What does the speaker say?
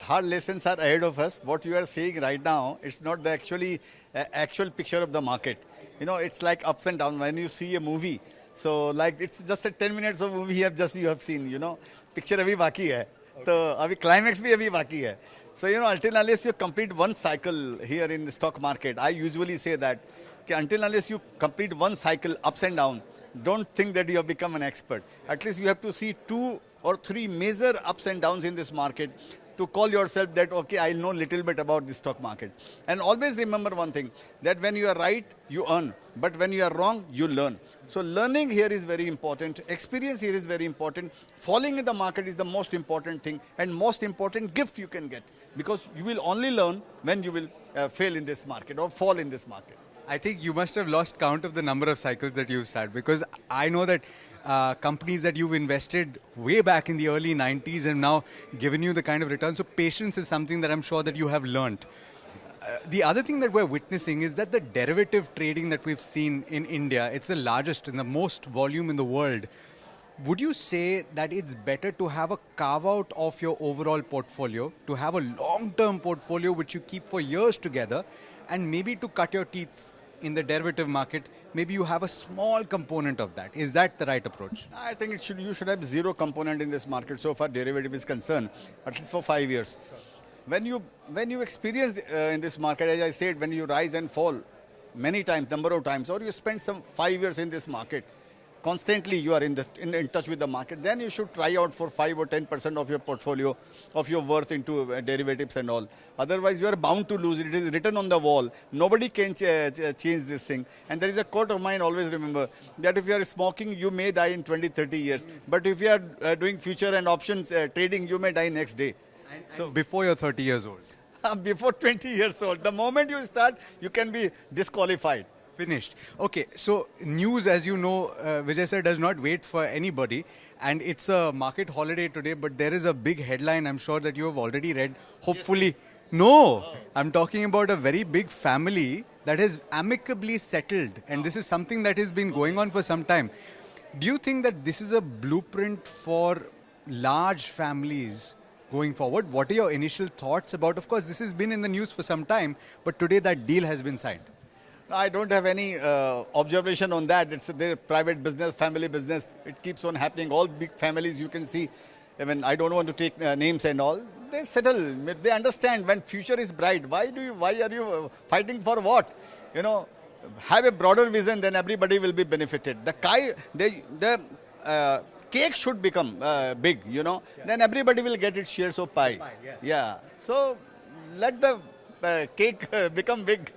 hard lessons are ahead of us. What you are seeing right now, it's not the actual picture of the market. It's like ups and downs when you see a movie. So like it's just a 10 minutes of movie you have seen. Picture अभी बाकी है. तो अभी climax भी अभी बाकी है. So until unless you complete one cycle here in the stock market, I usually say that until unless you complete one cycle ups and down, don't think that you have become an expert. At least you have to see 2 or 3 major ups and downs in this market to call yourself that, okay, I know little bit about the stock market. And always remember one thing, that when you are right, you earn. But when you are wrong, you learn. So learning here is very important. Experience here is very important. Falling in the market is the most important thing and most important gift you can get. Because you will only learn when you will fail in this market or fall in this market. I think you must have lost count of the number of cycles that you've started, because I know that companies that you've invested way back in the early 90s have now given you the kind of return. So patience is something that I'm sure that you have learned. The other thing that we're witnessing is that the derivative trading that we've seen in India, it's the largest and the most volume in the world. Would you say that it's better to have a carve out of your overall portfolio, to have a long-term portfolio which you keep for years together, and maybe to cut your teeth in the derivative market, maybe you have a small component of that? Is that the right approach? I think you should have zero component in this market so far derivative is concerned, at least for 5 years. When you experience in this market, as I said, when you rise and fall many times, number of times, or you spend some 5 years in this market, constantly you are in touch with the market, then you should try out for 5 or 10% of your portfolio, of your worth into derivatives and all. Otherwise, you are bound to lose. It is written on the wall. Nobody can change this thing. And there is a quote of mine, always remember, that if you are smoking, you may die in 20, 30 years. But if you are doing future and options trading, you may die next day. So before you're 30 years old? Before 20 years old. The moment you start, you can be disqualified. Finished. Okay, so news, as you know, Vijay sir, does not wait for anybody, and it's a market holiday today, but there is a big headline I'm sure that you have already read. Hopefully, yes. No, I'm talking about a very big family that has amicably settled, and this is something that has been going on for some time. Do you think that this is a blueprint for large families going forward? What are your initial thoughts about? Of course, this has been in the news for some time, but today that deal has been signed. I don't have any observation on that. It's their private business, family business. It keeps on happening. All big families you can see. I mean, I don't want to take names and all. They settle. They understand when future is bright. Why are you fighting for what? Have a broader vision, then everybody will be benefited. The cake should become big. Then everybody will get its shares of pie. Yeah. So let the cake become big.